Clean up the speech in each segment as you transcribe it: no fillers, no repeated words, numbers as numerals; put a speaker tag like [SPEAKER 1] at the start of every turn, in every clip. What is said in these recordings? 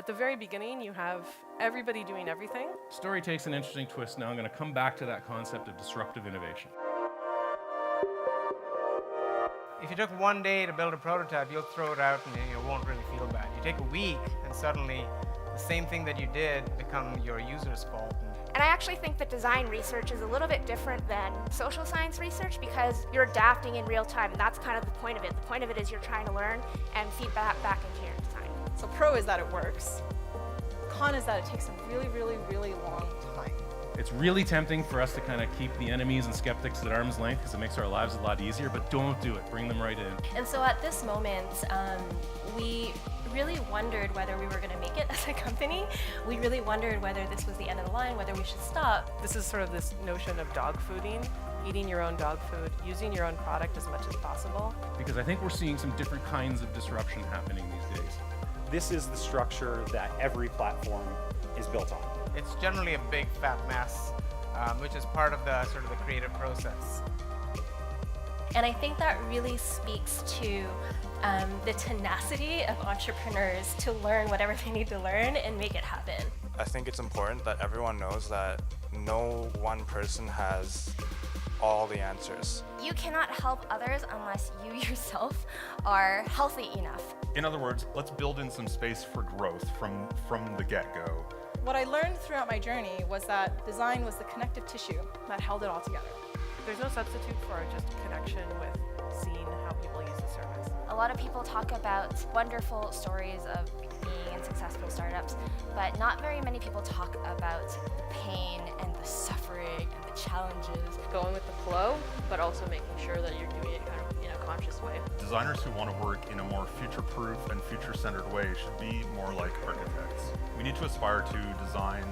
[SPEAKER 1] At the very beginning, you have everybody doing everything.
[SPEAKER 2] Story takes an interesting twist now. I'm going to come back to that concept of disruptive innovation.
[SPEAKER 3] If you took one day to build a prototype, you'll throw it out and you won't really feel bad. You take a week and suddenly the same thing that you did become your user's fault.
[SPEAKER 4] And I actually think that design research is a little bit different than social science research because you're adapting in real time, and that's kind of the point of it. The point of it is you're trying to learn and feed back into your design.
[SPEAKER 5] So pro is that it works. Con is that it takes a really, really, really long time.
[SPEAKER 2] It's really tempting for us to kind of keep the enemies and skeptics at arm's length because it makes our lives a lot easier, but don't do it. Bring them right in.
[SPEAKER 6] And so at this moment, we really wondered whether we were going to make it as a company. We really wondered whether this was the end of the line, whether we should stop.
[SPEAKER 1] This is sort of this notion of dog fooding, eating your own dog food, using your own product as much as possible.
[SPEAKER 2] Because I think we're seeing some different kinds of disruption happening these days.
[SPEAKER 7] This is the structure that every platform is built on.
[SPEAKER 3] It's generally a big fat mess, which is part of the sort of the creative process.
[SPEAKER 6] And I think that really speaks to the tenacity of entrepreneurs to learn whatever they need to learn and make it happen.
[SPEAKER 8] I think it's important that everyone knows that no one person has all the answers.
[SPEAKER 4] You cannot help others unless you yourself are healthy enough.
[SPEAKER 9] In other words, let's build in some space for growth from the get-go.
[SPEAKER 5] What I learned throughout my journey was that design was the connective tissue that held it all together.
[SPEAKER 1] There's no substitute for just connection with seeing how people use the service.
[SPEAKER 4] A lot of people talk about wonderful stories of being in successful startups, but not very many people talk about the pain and the suffering and the challenges.
[SPEAKER 10] Going with the flow, but also making sure that you're doing it kind of in a conscious way.
[SPEAKER 9] Designers who want to work in a more future-proof and future-centered way should be more like architects. We need to aspire to design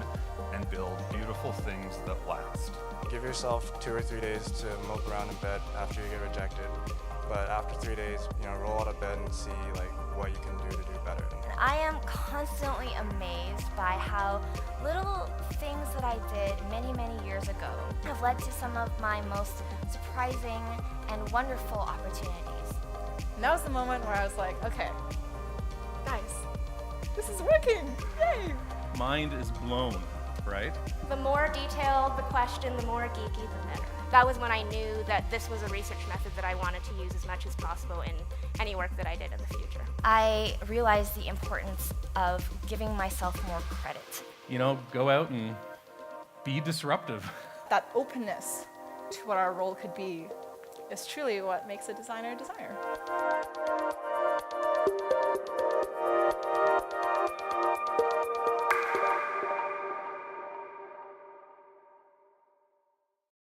[SPEAKER 9] and build beautiful things that last.
[SPEAKER 8] Give yourself 2 or 3 days to mope around in bed after you get rejected. But after 3 days, roll out of bed and see what you can do to do better.
[SPEAKER 4] I am constantly amazed by how little things that I did many, many years ago have led to some of my most surprising and wonderful opportunities.
[SPEAKER 5] And that was the moment where I was like, okay, guys, this is working, yay!
[SPEAKER 2] Mind is blown, right?
[SPEAKER 4] The more detailed the question, the more geeky, the better. That was when I knew that this was a research method that I wanted to use as much as possible in any work that I did in the future. I realized the importance of giving myself more credit.
[SPEAKER 2] Go out and be disruptive.
[SPEAKER 5] That openness to what our role could be is truly what makes a designer a designer.